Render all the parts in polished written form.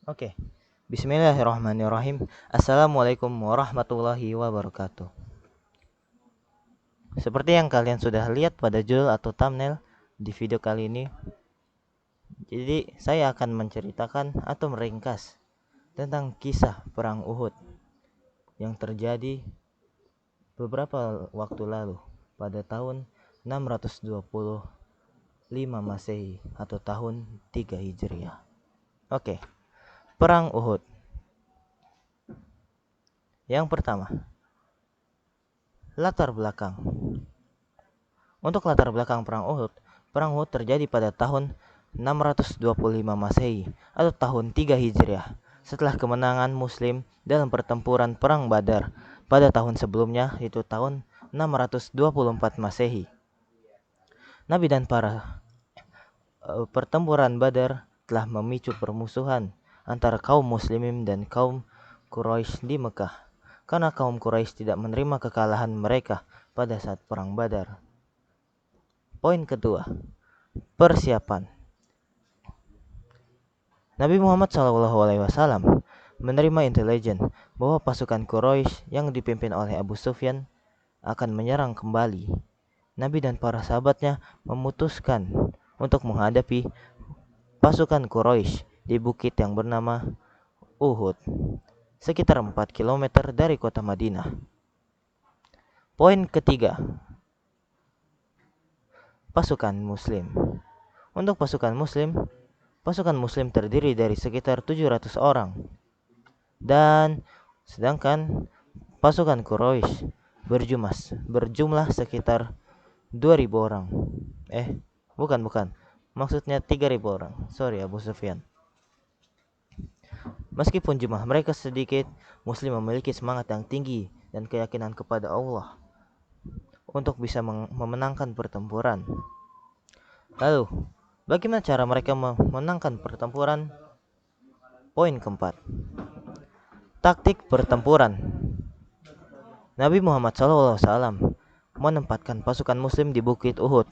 Oke, Bismillahirrahmanirrahim. Assalamualaikum warahmatullahi wabarakatuh. Seperti yang kalian sudah lihat pada judul atau thumbnail di video kali ini, jadi saya akan menceritakan atau meringkas tentang kisah Perang Uhud yang terjadi beberapa waktu lalu pada tahun 625 Masehi atau tahun 3 Hijriah. Oke, Perang Uhud. Yang pertama, latar belakang. Untuk latar belakang Perang Uhud terjadi pada tahun 625 Masehi atau tahun 3 Hijriah setelah kemenangan Muslim dalam pertempuran Perang Badar pada tahun sebelumnya, yaitu tahun 624 Masehi. Nabi dan para pertempuran Badar telah memicu permusuhan antara kaum muslimin dan kaum Quraisy di Mekah karena kaum Quraisy tidak menerima kekalahan mereka pada saat Perang Badar. Poin kedua, persiapan. Nabi Muhammad SAW menerima intelijen bahwa pasukan Quraisy yang dipimpin oleh Abu Sufyan akan menyerang kembali. Nabi dan para sahabatnya memutuskan untuk menghadapi pasukan Quraisy di bukit yang bernama Uhud, sekitar 4 km dari kota Madinah. Poin ketiga, pasukan Muslim. Untuk pasukan Muslim terdiri dari sekitar 700 orang. Dan sedangkan pasukan Quraisy berjumlah sekitar 2000 orang. Bukan. Maksudnya 3000 orang. Sorry Abu Sufyan. Meskipun jumlah mereka sedikit, Muslim memiliki semangat yang tinggi dan keyakinan kepada Allah untuk bisa memenangkan pertempuran. Lalu, bagaimana cara mereka memenangkan pertempuran? Poin keempat, taktik pertempuran. Nabi Muhammad SAW menempatkan pasukan Muslim di Bukit Uhud.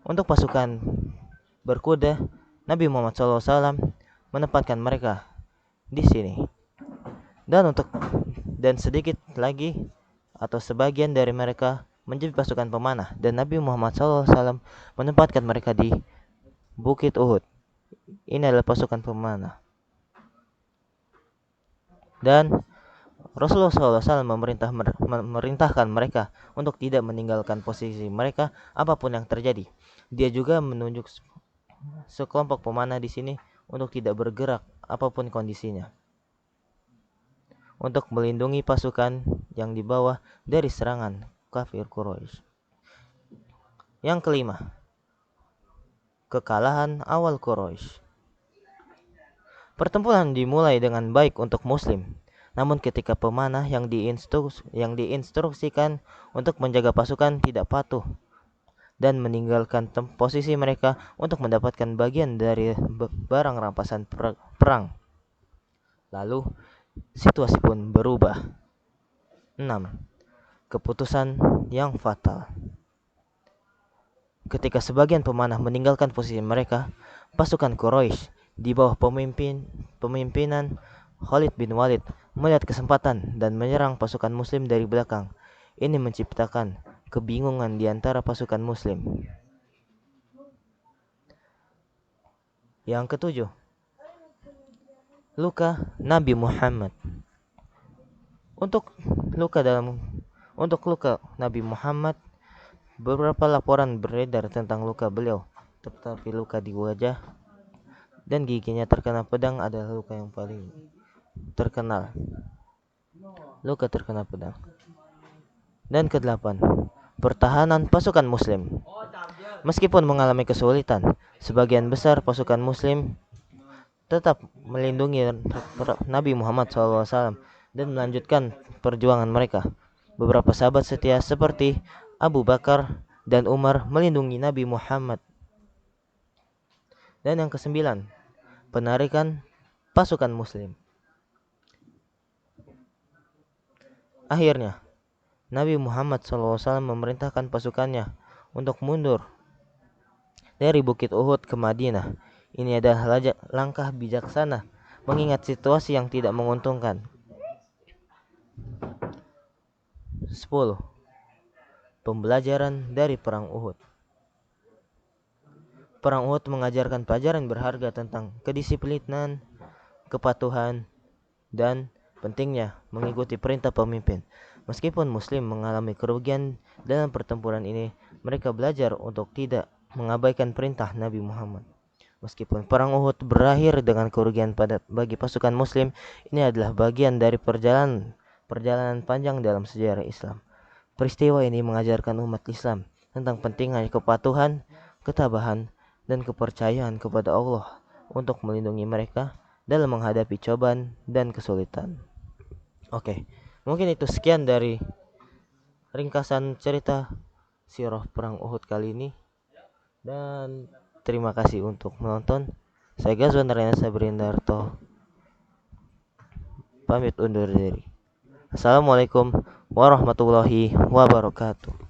Untuk pasukan berkuda, Nabi Muhammad SAW menempatkan mereka di sini. Dan sedikit lagi atau sebagian dari mereka menjadi pasukan pemanah, dan Nabi Muhammad SAW menempatkan mereka di Bukit Uhud. Ini adalah pasukan pemanah. Dan Rasulullah SAW memerintahkan mereka untuk tidak meninggalkan posisi mereka apapun yang terjadi. Dia juga menunjuk sekelompok pemanah di sini untuk tidak bergerak apapun kondisinya, untuk melindungi pasukan yang di bawah dari serangan kafir Quraisy. Yang kelima, kekalahan awal Quraisy. Pertempuran dimulai dengan baik untuk Muslim, namun ketika pemanah yang diinstruksikan untuk menjaga pasukan tidak patuh dan meninggalkan posisi mereka untuk mendapatkan bagian dari barang rampasan perang, lalu situasi pun berubah. 6. Keputusan yang fatal. Ketika sebagian pemanah meninggalkan posisi mereka, pasukan Quraisy di bawah pemimpinan Khalid bin Walid melihat kesempatan dan menyerang pasukan Muslim dari belakang. Ini menciptakan kebingungan di antara pasukan Muslim. Yang ketujuh, luka Nabi Muhammad. Untuk luka Nabi Muhammad, beberapa laporan beredar tentang luka beliau, tetapi luka di wajah dan giginya terkena pedang adalah luka yang paling terkenal. Luka terkena pedang. Dan kedelapan, pertahanan pasukan Muslim. Meskipun mengalami kesulitan, sebagian besar pasukan Muslim tetap melindungi Nabi Muhammad SAW dan melanjutkan perjuangan mereka. Beberapa sahabat setia seperti Abu Bakar dan Umar melindungi Nabi Muhammad. Dan yang kesembilan, penarikan pasukan Muslim. Akhirnya, Nabi Muhammad SAW memerintahkan pasukannya untuk mundur dari Bukit Uhud ke Madinah. Ini adalah langkah bijaksana mengingat situasi yang tidak menguntungkan. 10. Pembelajaran dari Perang Uhud. Perang Uhud mengajarkan pelajaran berharga tentang kedisiplinan, kepatuhan, dan pentingnya mengikuti perintah pemimpin. Meskipun Muslim mengalami kerugian dalam pertempuran ini, mereka belajar untuk tidak mengabaikan perintah Nabi Muhammad. Meskipun Perang Uhud berakhir dengan kerugian bagi pasukan Muslim, ini adalah bagian dari perjalanan panjang dalam sejarah Islam. Peristiwa ini mengajarkan umat Islam tentang pentingnya kepatuhan, ketabahan, dan kepercayaan kepada Allah untuk melindungi mereka dalam menghadapi cobaan dan kesulitan. Oke, mungkin itu sekian dari ringkasan cerita sirah Perang Uhud kali ini. Dan terima kasih untuk menonton. Saya Gazwan Rena Sabrindarto, pamit undur diri. Assalamualaikum warahmatullahi wabarakatuh.